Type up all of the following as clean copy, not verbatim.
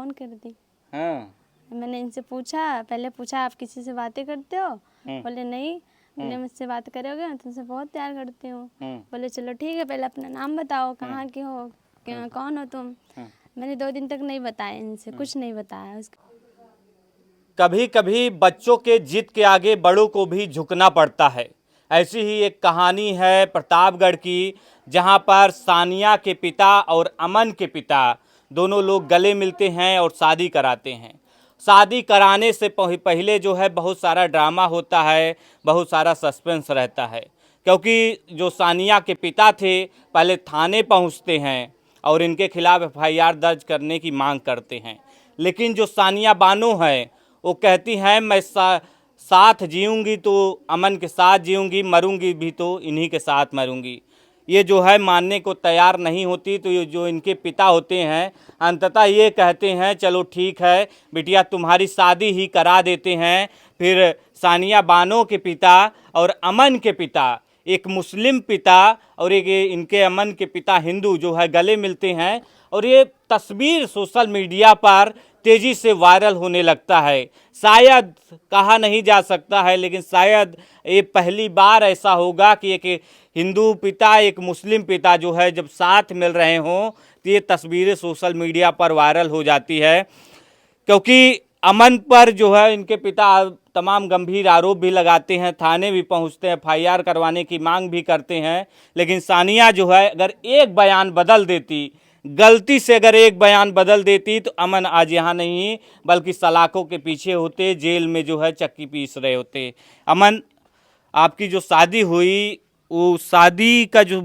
Phone कर दी। हाँ। मैंने इनसे पूछा, पहले पूछा आप किसी से बातें करते हो? बोले नहीं। बोले मुझसे बात करोगे, मैं तुमसे बहुत प्यार करती हूँ। बोले चलो ठीक है, पहले अपना नाम बताओ, कहाँ के हो, कौन हो तुम? मैंने 2 दिन तक नहीं बताया इनसे, कुछ नहीं बताया उसके। कभी कभी बच्चों के जिद के आगे बड़ों को भी झुकना पड़ता है। ऐसी ही एक कहानी है प्रतापगढ़ की, जहां पर सानिया के पिता और अमन के पिता दोनों लोग गले मिलते हैं और शादी कराते हैं। शादी कराने से पहले जो है बहुत सारा ड्रामा होता है, बहुत सारा सस्पेंस रहता है, क्योंकि जो सानिया के पिता थे पहले थाने पहुंचते हैं और इनके खिलाफ एफआईआर दर्ज करने की मांग करते हैं। लेकिन जो सानिया बानो है वो कहती हैं मैं साथ जीऊँगी तो अमन के साथ जीऊँगी, मरूंगी भी तो इन्हीं के साथ मरूंगी। ये जो है मानने को तैयार नहीं होती। तो ये जो इनके पिता होते हैं अंततः ये कहते हैं चलो ठीक है बिटिया तुम्हारी शादी ही करा देते हैं। फिर सानिया बानो के पिता और अमन के पिता, एक मुस्लिम पिता और एक इनके अमन के पिता हिंदू, जो है गले मिलते हैं और ये तस्वीर सोशल मीडिया पर तेज़ी से वायरल होने लगता है। शायद कहा नहीं जा सकता है, लेकिन शायद ये पहली बार ऐसा होगा कि एक हिंदू पिता एक मुस्लिम पिता जो है जब साथ मिल रहे हों तो ये तस्वीरें सोशल मीडिया पर वायरल हो जाती है। क्योंकि अमन पर जो है इनके पिता तमाम गंभीर आरोप भी लगाते हैं, थाने भी पहुंचते हैं, एफआईआर करवाने की मांग भी करते हैं। लेकिन सानिया जो है अगर एक बयान बदल देती, गलती से अगर एक बयान बदल देती तो अमन आज यहाँ नहीं बल्कि सलाखों के पीछे होते, जेल में जो है चक्की पीस रहे होते। अमन, आपकी जो शादी हुई वो शादी का जो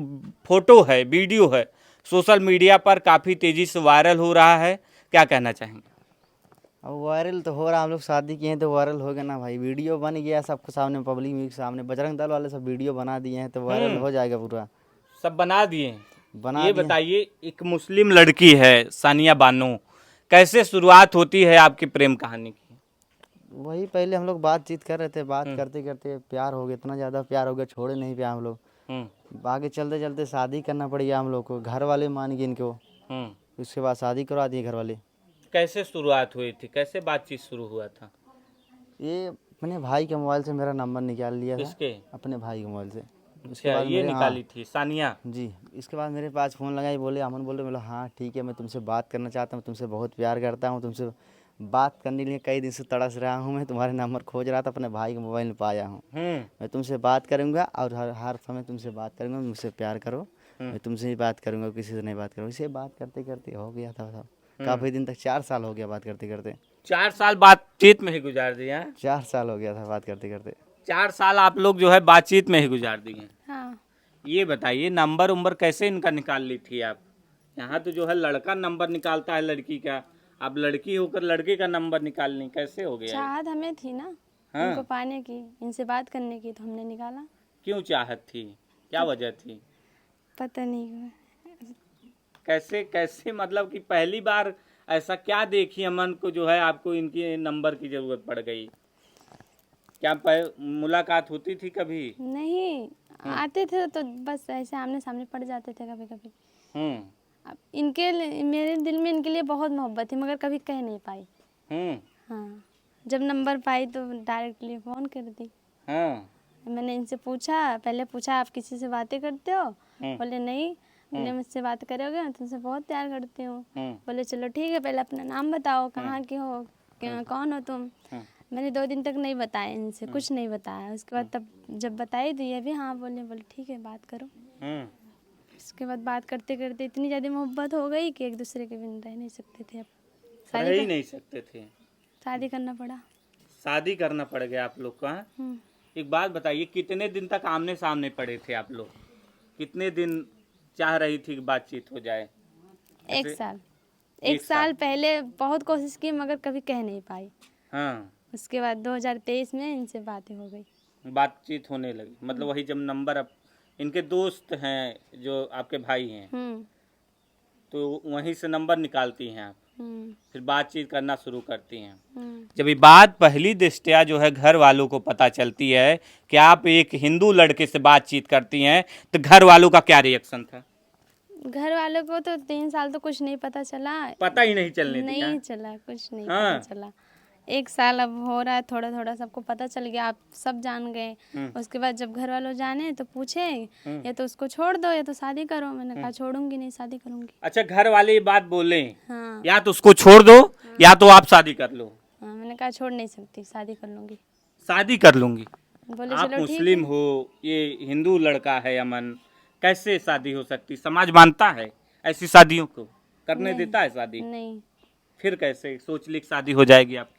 फोटो है, वीडियो है, सोशल मीडिया पर काफ़ी तेज़ी से वायरल हो रहा है, क्या कहना चाहेंगे? अब वायरल तो हो रहा, हम लोग शादी किए हैं तो वायरल हो गया ना भाई। वीडियो बन गया सबके सामने, पब्लिक के सामने, बजरंग दल वाले सब वीडियो बना दिए हैं तो वायरल हो जाएगा पूरा। सब बना दिए हैं। बना ये दिए। बताइए, एक मुस्लिम लड़की है सानिया बानो, कैसे शुरुआत होती है आपकी प्रेम कहानी की? वही पहले हम लोग बातचीत कर रहे थे, बात करते करते प्यार हो गया, इतना ज़्यादा प्यार हो गया, छोड़े नहीं पाया हम लोग। आगे चलते चलते शादी करना पड़ गया हम लोग को, घर वाले मान गए इनको। उसके बाद शादी करवा दिए घर वाले। कैसे शुरुआत हुई थी, कैसे बातचीत शुरू हुआ था? ये अपने भाई के मोबाइल से मेरा नंबर निकाल लिया था। किसके? अपने भाई के मोबाइल से। उसके अच्छा, बाद ये मेरे, निकाली थी सानिया? जी। इसके बाद मेरे पास फ़ोन लगाई, बोले अमन, बोले बोला हाँ ठीक है, मैं तुमसे बात करना चाहता हूँ, तुमसे बहुत प्यार करता हूँ, तुमसे बात करने के लिए कई दिन से तरस रहा हूँ, मैं तुम्हारे नंबर खोज रहा था, अपने भाई के मोबाइल में पाया हूँ। मैं तुमसे बात करूँगा और हर समय तुमसे बात करूँगा, मुझसे प्यार करो, मैं तुमसे ही बात करूँगा, किसी से नहीं बात करूँगा। इसे बात करते करते हो गया था सब, काफ़ी दिन तक, 4 साल हो गया बात करते करते। 4 साल बातचीत में ही गुजार दिया? 4 साल हो गया था बात करते करते। 4 साल आप लोग जो है बातचीत में ही गुजार दिए? हाँ। ये बताइए नंबर उम्बर कैसे इनका निकाल ली थी आप? यहाँ तो जो है लड़का नंबर निकालता है लड़की का, आप लड़की होकर लड़के का नंबर निकालनी कैसे हो गया? चाहत हमें थी ना इनको पाने की, इनसे बात करने की, तो हमने निकाला। क्यों चाहत थी, क्या वजह थी? पता नहीं। कैसे कैसे मतलब कि पहली बार ऐसा क्या देखी अमन को जो है आपको इनके नंबर की जरूरत पड़ गई? क्या मुलाकात होती थी कभी? नहीं, आते थे तो बस ऐसे आमने सामने पड़ जाते थे कभी कभी। अब मेरे दिल में इनके लिए बहुत मोहब्बत थी, मगर कभी कह नहीं पाई। हाँ, जब नंबर पाई तो डायरेक्टली फ़ोन कर दी। मैंने इनसे पूछा, पहले पूछा आप किसी से बातें करते हो? बोले नहीं। बोले मुझसे बात करोगे, मैं तुमसे बहुत प्यार करती हूँ। बोले चलो ठीक है, पहले अपना नाम बताओ, कहाँ के हो, कौन हो तुम? मैंने 2 दिन तक नहीं बताया इनसे, कुछ नहीं बताया। उसके बाद तब जब बताई तो ये भी हाँ बोले ठीक है बात करो। उसके बाद बात करते करते इतनी ज़्यादा मोहब्बत हो गई कि एक दूसरे के बिन रह नहीं सकते थे। अब रह ही नहीं सकते थे, शादी करना पड़ा। शादी करना पड़ गया आप लोग का? एक बात बताइए, कितने दिन तक आमने सामने पड़े थे आप लोग? कितने दिन चाह रही थी कि बातचीत हो जाए? 1 साल। 1 साल पहले बहुत कोशिश की मगर कभी कह नहीं पाई। उसके बाद 2023 में इनसे बातें हो गई, बातचीत होने लगी। मतलब वही जब नंबर, अब इनके दोस्त हैं जो आपके भाई हैं, तो वहीं से नंबर निकालती हैं आप, फिर बातचीत करना शुरू करती हैं। जब ये बात पहली दृष्टया जो है घर वालों को पता चलती है कि आप एक हिंदू लड़के से बातचीत करती हैं, तो घर वालों का क्या रिएक्शन था? घर वालों को तो 3 साल तो कुछ नहीं पता चला, पता ही नहीं चलने दिया। नहीं चला, कुछ नहीं हाँ। पता चला। 1 साल अब हो रहा है, थोड़ा थोड़ा सबको पता चल गया, आप सब जान गए। उसके बाद जब घर वालों जाने तो पूछे या तो उसको छोड़ दो या तो शादी करो। मैंने कहा छोड़ूंगी नहीं, शादी करूंगी। अच्छा, घर वाले ये बात बोले हाँ या तो उसको छोड़ दो या तो आप शादी कर लो। हाँ, मैंने कहा छोड़ नहीं सकती, शादी कर लूंगी। शादी कर लूंगी। बोले आप चलो ठीक मुस्लिम है। हो, ये हिंदू लड़का है अमन, कैसे शादी हो सकती? समाज मानता है ऐसी शादियों को? करने नहीं। देता है शादी? नहीं, फिर कैसे सोच ली कि शादी हो जाएगी आपकी?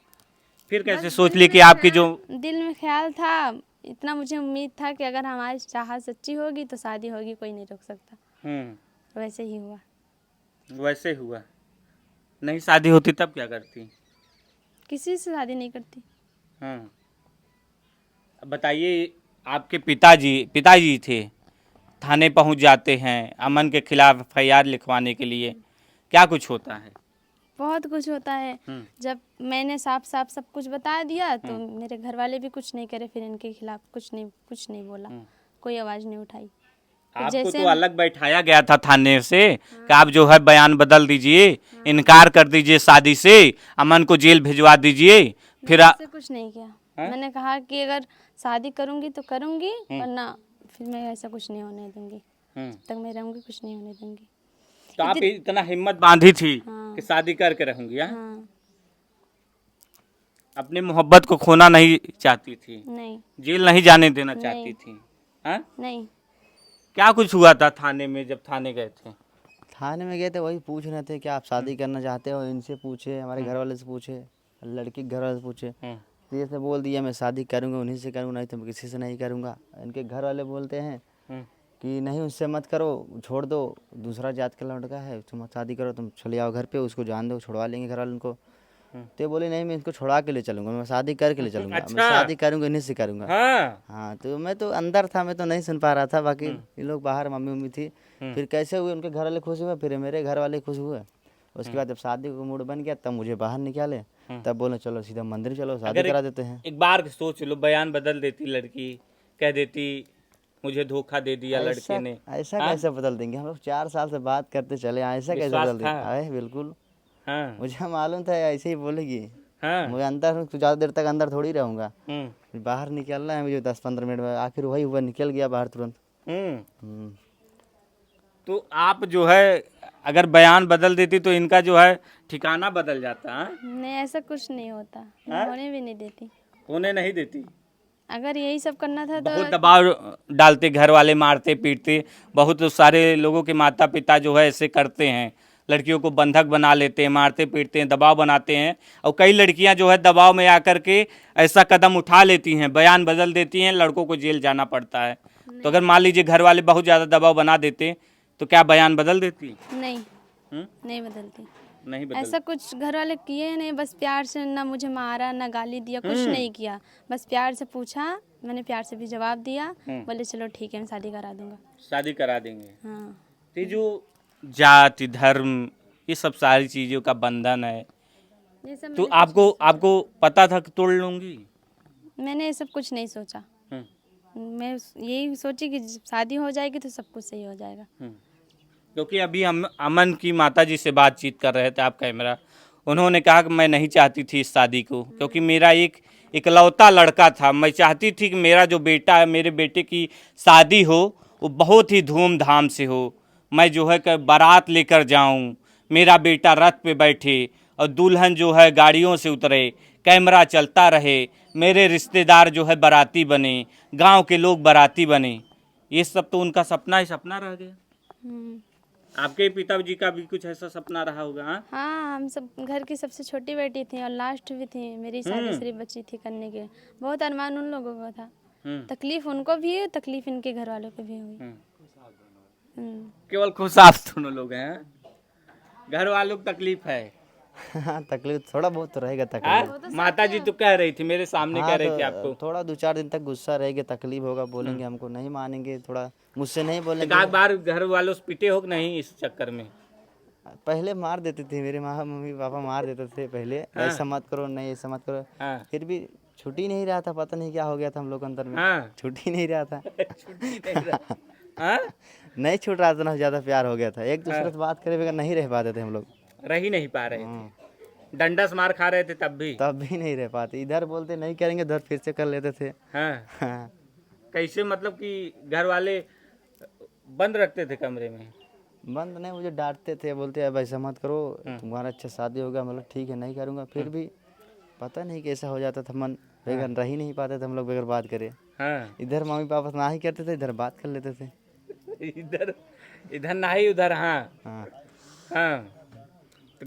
फिर कैसे सोच ली कि आपकी जो दिल में ख्याल था, इतना मुझे उम्मीद था कि अगर हमारी चाहत सच्ची होगी तो शादी होगी, कोई नहीं रोक सकता। वैसे ही हुआ। वैसे हुआ। नहीं शादी होती तब क्या करती? किसी से शादी नहीं करती। हाँ। अब बताइए, आपके पिताजी थे, थाने पहुंच जाते हैं अमन के खिलाफ FIR लिखवाने के लिए, क्या कुछ होता है? बहुत कुछ होता है। जब मैंने साफ साफ सब कुछ बता दिया तो मेरे घर वाले भी कुछ नहीं करे, फिर इनके खिलाफ कुछ नहीं बोला, कोई आवाज़ नहीं उठाई। आपको तो अलग बैठाया गया था थाने से कि आप जो है बयान बदल दीजिए, इनकार कर दीजिए शादी से, अमन को जेल भिजवा दीजिए। फिर मैंने ऐसे कुछ नहीं किया। मैंने कहा कि अगर शादी करूंगी तो करूंगी, वरना फिर मैं ऐसा कुछ नहीं होने दूंगी। जब तक मैं रहूंगी कुछ नहीं होने दूंगी। तो आप इतना हिम्मत बांधी थी हाँ। कि शादी करके रहूंगी? हाँ? हाँ। अपनी मोहब्बत को खोना नहीं चाहती थी, नहीं जेल नहीं जाने देना चाहती नहीं। थी? हाँ? नहीं। क्या कुछ हुआ था थाने में जब थाने गए थे? थाने में गए थे, वही पूछ रहे थे कि आप शादी करना चाहते हो? इनसे पूछे, हमारे घर वाले से पूछे, लड़की के घर वाले से पूछे। तो ये से बोल दिया मैं शादी करूँगा, उन्हीं से करूँगा, नहीं तो मैं किसी से नहीं करूँगा। इनके घर वाले बोलते हैं कि नहीं उससे मत करो, छोड़ दो, दूसरा जात का लड़का है, तुम शादी करो, तुम चले आओ घर पे, उसको जान दो, छुड़वा लेंगे घर वाले उनको। तो ये बोले नहीं मैं इसको छुड़ा के ले चलूँगा, मैं शादी करके ले चलूँगा। अच्छा। मैं शादी करूँगा, इन्हीं से करूँगा। हाँ। हाँ, तो मैं तो अंदर था, मैं तो नहीं सुन पा रहा था, बाकी ये लोग बाहर, मम्मी उम्मी थी। फिर कैसे हुए, उनके घर वाले खुश हुए, फिर मेरे घर वाले खुश हुए। उसके बाद जब शादी का मूड बन गया तब मुझे बाहर निकाले, तब बोले चलो सीधा मंदिर चलो, शादी करा देते हैं। एक बार सोच लो, बयान बदल देती लड़की, कह देती मुझे धोखा दे दिया लड़के ने। ऐसा कैसे बदल देंगे? हम लोग 4 साल से बात करते चले, ऐसा कैसे विश्वास बदल देंगे? था? आए बिल्कुल, हाँ। मुझे मालूम था ऐसे ही बोलेगी। हाँ। मुझे अंदर हूँ तो ज़्यादा देर तक अंदर थोड़ी रहूँगा, हम्म। फिर बाहर निकलना है मुझे 10-15 मिनट में। आखिर वही हुआ, निकल गया बाहर तुरंत। हम्म। तो आप जो है अगर बयान बदल देती तो इनका जो है ठिकाना बदल जाता। हाँ? नहीं, ऐसा कुछ नहीं होता, मैं होने भी नहीं देती। होने नहीं देती? अगर यही सब करना था तो बहुत दबाव डालते, घर वाले मारते पीटते, बहुत सारे लोगों के माता पिता जो है ऐसे करते हैं, लड़कियों को बंधक बना लेते हैं, मारते पीटते हैं, दबाव बनाते हैं। और कई लड़कियां जो है दबाव में आकर के ऐसा कदम उठा लेती हैं, बयान बदल देती हैं, लड़कों को जेल जाना पड़ता है। तो अगर मान लीजिए घर वाले बहुत ज़्यादा दबाव बना देते तो क्या बयान बदल देती? नहीं, नहीं बदलती। नहीं बदल। ऐसा कुछ घर वाले किए नहीं, बस प्यार से, ना मुझे मारा ना गाली दिया, कुछ नहीं किया, बस प्यार से पूछा, मैंने प्यार से भी जवाब दिया, बोले चलो ठीक है मैं शादी करा दूंगा। शादी करा देंगे। हाँ। तो जो जाति धर्म ये सब सारी चीज़ों का बंधन है, ये सब तो आपको पता था कि तोड़ लूंगी? मैंने ये सब कुछ नहीं सोचा। मैं यही सोची कि शादी हो जाएगी तो सब कुछ सही हो जाएगा। क्योंकि अभी हम अमन की माताजी से बातचीत कर रहे थे आप कैमरा, उन्होंने कहा कि मैं नहीं चाहती थी इस शादी को, क्योंकि मेरा एक इकलौता लड़का था, मैं चाहती थी कि मेरा जो बेटा है, मेरे बेटे की शादी हो वो बहुत ही धूमधाम से हो, मैं जो है कि बारात लेकर जाऊं, मेरा बेटा रथ पे बैठे और दुल्हन जो है गाड़ियों से उतरे, कैमरा चलता रहे, मेरे रिश्तेदार जो है बाराती बने, गांव के लोग बाराती बने। ये सब तो उनका सपना ही सपना रह गया। आपके पिताजी का भी कुछ ऐसा सपना रहा होगा? हाँ? हाँ, हम सब घर की सबसे छोटी बेटी थी और लास्ट भी थी, मेरी शादी सिर्फ बच्ची थी करने के। बहुत अरमान उन लोगों का था, तकलीफ उनको भी हुई, तकलीफ इनके घर वालों को भी हुई। केवल खुश आप दोनों लोग हैं? घर वालों को तकलीफ है? हाँ, तकलीफ थोड़ा बहुत तो रहेगा। तकलीफ माता जी तो कह रही थी, मेरे सामने कह रही थी आपको। थोड़ा 2-4 दिन तक गुस्सा रहेगा, तकलीफ होगा, बोलेंगे हमको नहीं मानेंगे, थोड़ा मुझसे नहीं बोलेंगे। एक बार घर वालों से पिटे हो कि नहीं इस चक्कर में? पहले मार देते थे मेरे मम्मी पापा, मार देते थे पहले, ऐसा मत करो, नहीं ऐसा मत करो। फिर भी छुट्टी नहीं रहा था, पता नहीं क्या हो गया था हम लोग अंदर में, छुट्टी नहीं रहा था। हाँ? नहीं छूट रहा था ना, ज़्यादा प्यार हो गया था, एक दूसरे से बात करे बगैर नहीं रह पाते थे हम लोग। रह ही नहीं पा रहे थे, डंडा से मार खा रहे थे तब भी। तब भी नहीं रह पाते, इधर बोलते नहीं करेंगे, उधर फिर से कर लेते थे। हाँ, हाँ, कैसे मतलब कि घर वाले बंद रखते थे कमरे में? बंद नहीं, मुझे डांटते थे, बोलते अब ऐसा मत करो, तुम्हारा अच्छा शादी होगा, मतलब ठीक है नहीं करूँगा, फिर भी पता नहीं कैसा हो जाता था मन, बगैर रह ही नहीं पाते थे हम लोग बगैर बात करे। हाँ, इधर मम्मी पापा से ना ही करते थे, इधर बात कर लेते थे। इधर इधर नहीं उधर हाँ। हाँ, हाँ, तो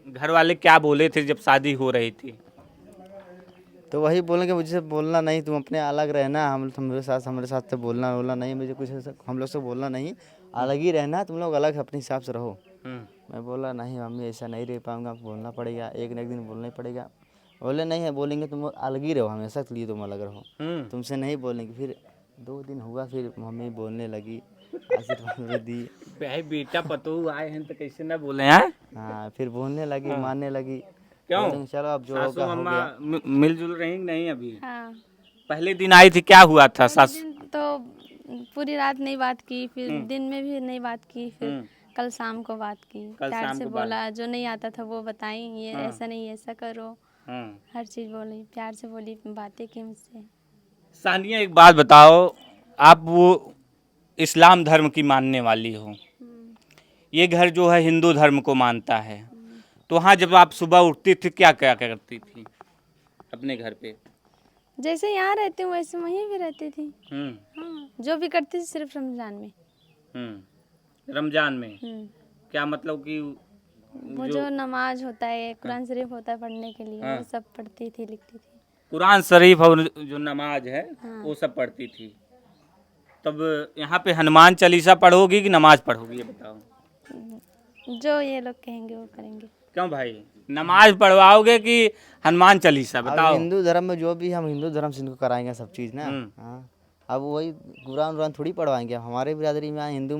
घर वाले क्या बोले थे जब शादी हो रही थी? तो वही बोलेंगे मुझसे बोलना नहीं, तुम अपने अलग रहना, हम हमारे साथ तो बोलना बोलना नहीं, मुझे कुछ ऐसा हम लोग से बोलना नहीं, अलग ही रहना, तुम लोग अलग अपने हिसाब से रहो। मैं बोला नहीं मम्मी ऐसा नहीं रह पाऊँगा, बोलना पड़ेगा, एक न एक दिन बोलना ही पड़ेगा। बोले नहीं है, बोलेंगे तुम अलग ही रहो, हमेशा के लिए तुम अलग रहो, तुमसे नहीं बोलेंगे। फिर 2 दिन हुआ, फिर मम्मी बोलने लगी, आशीर्वाद भी दी। भाई बेटा पतोहू आए हैं तो कैसे ना बोले हैं? हाँ, फिर बोलने लगी, मानने लगी। क्यों? बोलेंगे चलो अब जो सासू होगा हो मम्मा गया। मिलजुल रही कि नहीं अभी? हाँ, पहले दिन आई थी, क्या हुआ था? पहले दिन तो पूरी रात नहीं बात की, फिर दिन में भी नहीं बात की, फिर कल शाम को बात की, कल प्यार शाम से को बात। बोला, जो नहीं आता था वो बताई, ये ऐसा नहीं ऐसा करो, हाँ। हर चीज़ बोली, प्यार से बोली, बातें की मुझसे। सानिया एक बात बताओ, आप वो इस्लाम धर्म की मानने वाली हो, ये घर जो है हिंदू धर्म को मानता है, तो वहाँ जब आप सुबह उठती थी क्या क्या करती थी अपने घर पे? जैसे यहाँ रहती हूँ वैसे वहीं भी रहती थी। हम्म। हाँ, जो भी करती थी सिर्फ रमजान में। रमजान में हम्म, क्या मतलब कि वो जो नमाज होता है, कुरान शरीफ होता है पढ़ने के लिए, हाँ। वो सब पढ़ती थी, लिखती थी। कुरान शरीफ और जो नमाज है हाँ। वो सब पढ़ती थी। तब यहाँ पे हनुमान चालीसा पढ़ोगी कि नमाज पढ़ोगी, ये बताओ? जो ये लोग कहेंगे वो करेंगे। क्यों भाई, नमाज पढ़वाओगे कि हनुमान चालीसा, अब बताओ? हिंदू धर्म में जो भी हम हिंदू धर्म से इनको कराएंगे सब चीज़ ना। हाँ, अब वही कुरान उरान थोड़ी पढ़वाएंगे, अब हमारे बिरादरी में आए, हिंदू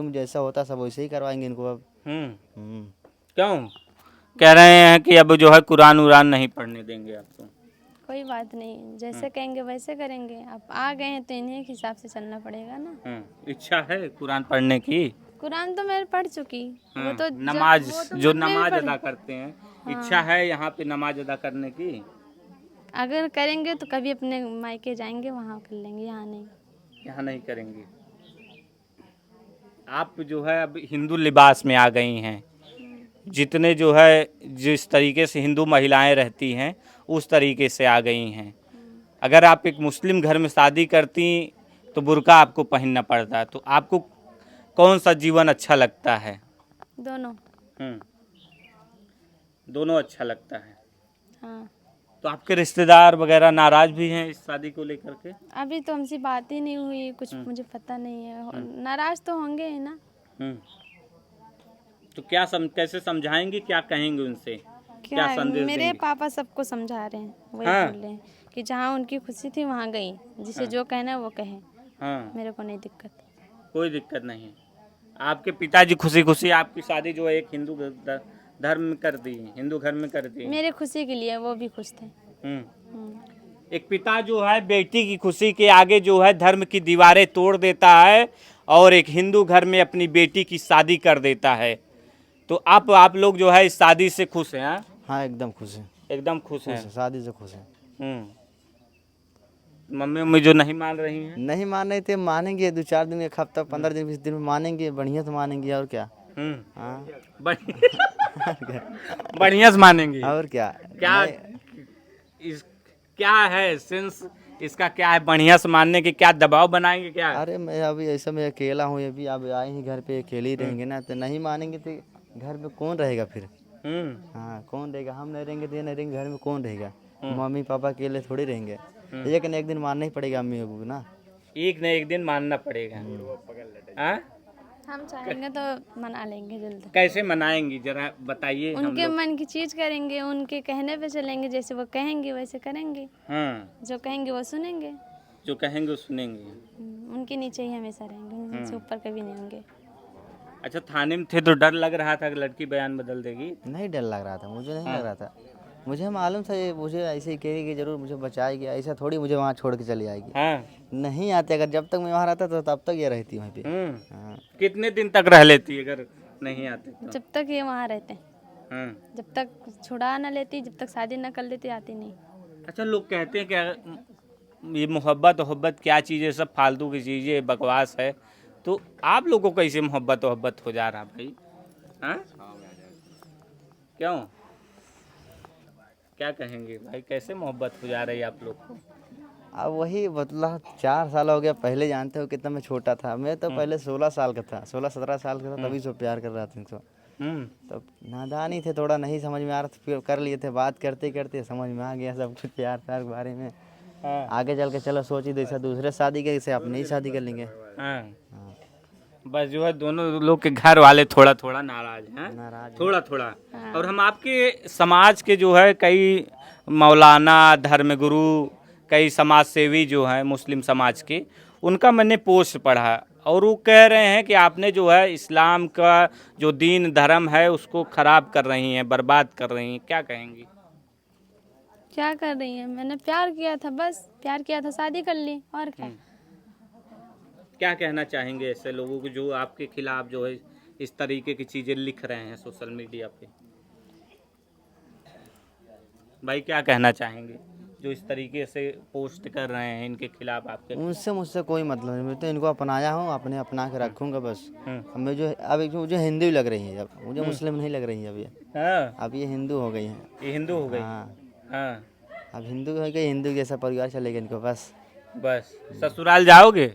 में जैसा होता है सब वैसे ही करवाएंगे इनको अब। क्यों कह रहे हैं कि अब जो है कुरान उरान नहीं पढ़ने देंगे आपको? कोई बात नहीं, जैसे कहेंगे वैसे करेंगे। आप आ गए हैं तो इन्हीं के हिसाब से चलना पड़ेगा ना। इच्छा है कुरान पढ़ने की? कुरान तो मैं पढ़ चुकी, वो तो नमाज वो तो जो मन में भी नमाज पढ़- अदा करते हैं, इच्छा है यहाँ पे नमाज अदा करने की? अगर करेंगे तो कभी अपने मायके जाएंगे, वहाँ कर लेंगे, यहाँ नहीं। यहाँ नहीं करेंगे। आप जो है अब हिंदू लिबास में आ गई हैं, जितने जो है जिस तरीके से हिंदू महिलाएं रहती हैं उस तरीके से आ गई हैं। अगर आप एक मुस्लिम घर में शादी करती तो बुर्का आपको पहनना पड़ता, तो आपको कौन सा जीवन अच्छा लगता है? दोनों। दोनों अच्छा लगता है। हाँ, तो आपके रिश्तेदार वगैरह नाराज भी हैं इस शादी को लेकर के? अभी तो हमसे बात ही नहीं हुई, कुछ मुझे पता नहीं है। नाराज तो होंगे ही ना। तो क्या कैसे समझाएंगे, क्या कहेंगे उनसे? क्या संदेश मेरे देंगे? पापा सबको समझा रहे हैं, वही हाँ। बोल रहे हैं कि जहाँ उनकी खुशी थी वहाँ गई, जिसे जो कहना है वो कहे, हाँ, मेरे को नहीं दिक्कत। कोई दिक्कत नहीं। आपके पिताजी खुशी खुशी आपकी शादी जो है एक हिंदू धर्म में कर दी, हिंदू घर में कर दी। मेरे खुशी के लिए वो भी खुश थे। एक पिता जो है बेटी की खुशी के आगे जो है धर्म की दीवारें तोड़ देता है और एक हिंदू घर में अपनी बेटी की शादी कर देता है। तो आप लोग जो है इस शादी से खुश हैं? हाँ? हाँ, एकदम खुश है, एकदम खुश हैं। शादी से खुश है। मम्मी जो नहीं मान रही हैं? नहीं मान रहे थे, मानेंगे 2-4 दिन, 1 हफ्ता, 15 दिन, 20 दिन में मानेंगे, बढ़िया से मानेंगे, और क्या। हाँ, बढ़िया से मानेंगे, और क्या। क्या क्या है सेंस इसका, क्या है बढ़िया से मानने के? क्या दबाव बनाएंगे क्या? अरे मैं अभी ऐसा, मैं अकेला हूँ, ये भी अब आए ही घर पे, अकेले ही रहेंगे ना, तो नहीं मानेंगे तो घर में कौन रहेगा फिर। हाँ, कौन रहेगा, हम नहीं रहेंगे तो ये नहीं रहेंगे, घर में कौन रहेगा। मम्मी पापा अकेले थोड़ी रहेंगे, एक न एक दिन मानना ही पड़ेगा अम्मी अबू ना। एक न एक दिन मानना पड़ेगा। हाँ? हम चाहेंगे तो मना लेंगे जल्दी। कैसे मनाएंगी जरा बताइए? उनके मन की चीज करेंगे, उनके कहने पे चलेंगे, जैसे वो कहेंगे वैसे करेंगे। जो कहेंगे वो सुनेंगे। जो कहेंगे वो सुनेंगे। उनके नीचे ही हमेशा रहेंगे, उनसे ऊपर कभी नहीं होंगे। अच्छा, थाने में थे तो डर लग रहा था कि लड़की बयान बदल देगी? नहीं डर लग रहा था, मुझे नहीं लग रहा था। मुझे मालूम था ये मुझे ऐसे ही कहेगी जरूर मुझे बचाएगी, ऐसा थोड़ी मुझे वहाँ छोड़ के चली जाएगी। हाँ। नहीं आते, अगर जब तक मैं वहाँ रहता तो तब तक ये रहती वहीं पे। हाँ। कितने दिन तक रह लेती अगर नहीं आते तो? जब तक ये वहाँ रहते हैं, हाँ। जब तक छुड़ा ना लेती, जब तक शादी ना कर लेती, आती नहीं। अच्छा, लोग कहते हैं कि ये मोहब्बत क्या चीज़ है, सब फालतू की चीज़ है, बकवास है। तो आप लोगों को कैसे मोहब्बत हो जा रहा भाई? हाँ, क्यों, क्या कहेंगे भाई, कैसे मोहब्बत हो जा रही है आप लोग को? अब वही मतलब 4 साल हो गया, पहले जानते हो कितना मैं छोटा था, मैं तो पहले 16 साल का था, 16-17 साल का था, तभी से प्यार कर रहा था इनको। तब नादान ही थे, थोड़ा नहीं समझ में आ रहा था, फिर कर लिए थे, बात करते करते समझ में आ गया सब कुछ प्यार के बारे में। हाँ। आगे चल के चलो सोची जैसा दूसरे शादी के जैसे अपनी ही शादी कर लेंगे। हाँ। बस जो है दोनों लोग के घर वाले थोड़ा थोड़ा नाराज हैं, नाराज थोड़ा थोड़ा। और हम आपके समाज के जो है कई मौलाना, धर्मगुरु, कई समाज सेवी जो हैं मुस्लिम समाज के, उनका मैंने पोस्ट पढ़ा और वो कह रहे हैं कि आपने जो है इस्लाम का जो दीन धर्म है उसको खराब कर रही हैं, बर्बाद कर रही हैं, क्या कहेंगी? क्या कर रही है, मैंने प्यार किया था, बस प्यार किया था, शादी कर ली, और क्या। क्या कहना चाहेंगे ऐसे लोगों को जो आपके खिलाफ जो है इस तरीके की चीज़ें लिख रहे हैं सोशल मीडिया पे? भाई क्या कहना चाहेंगे जो इस तरीके से पोस्ट कर रहे हैं इनके खिलाफ आपके? उनसे मुझसे कोई मतलब नहीं, मैं तो इनको अपनाया हूँ, अपने अपना के रखूँगा बस। अब मैं जो अब एक मुझे हिंदू ही लग रही है, अब मुझे मुस्लिम नहीं लग रही है अब ये। हाँ, अब ये हिंदू हो गई हैं। ये हिंदू हो गई। हाँ, हाँ, अब हिंदू हो गई, हिंदू जैसा परिवार चलेगा इनको बस। बस ससुराल जाओगे?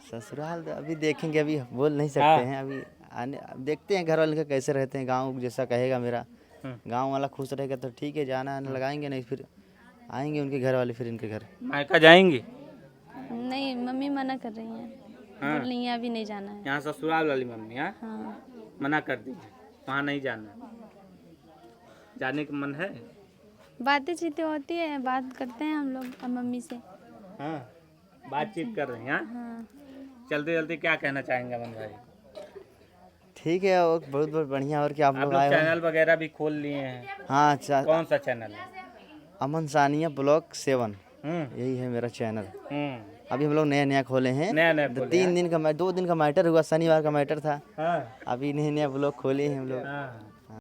ससुराल तो अभी देखेंगे, अभी बोल नहीं सकते हाँ। हैं अभी। आने अब देखते हैं घर वाले के कैसे रहते हैं, गांव जैसा कहेगा मेरा, गांव वाला खुश रहेगा तो ठीक है, जाना आने लगाएंगे, नहीं फिर आएंगे उनके घर वाले फिर इनके घर। मायका जाएंगी? नहीं, मम्मी मना कर रही हैं, बोल रही हैं अभी नहीं जाना है। यहाँ ससुराल वाली मम्मी हाँ हाँ, मना कर दी है, वहाँ नहीं जाना? जाने का मन है? बातें चीतें होती है, बात करते हैं हम लोग अब मम्मी से। हाँ, बातचीत कर रहे हैं। हाँ, हाँ, चलते चलते क्या कहना चाहेंगे अमन भाई? ठीक है, और बहुत बहुत बढ़िया। और क्या आप आप लोग लोग आए हो? चैनल वगैरह भी खोल लिए हैं? हाँ अच्छा, कौन सा चैनल है? अमन सानिया ब्लॉग 7 हम्म। यही है मेरा चैनल। हम्म। अभी हम लोग नया नया खोले हैं, नया तो खोले 3 दिन का 2 दिन का मैटर हुआ, शनिवार का मैटर था, हाँ। अभी नया नया ब्लॉग खोले हैं हम लोग। हाँ।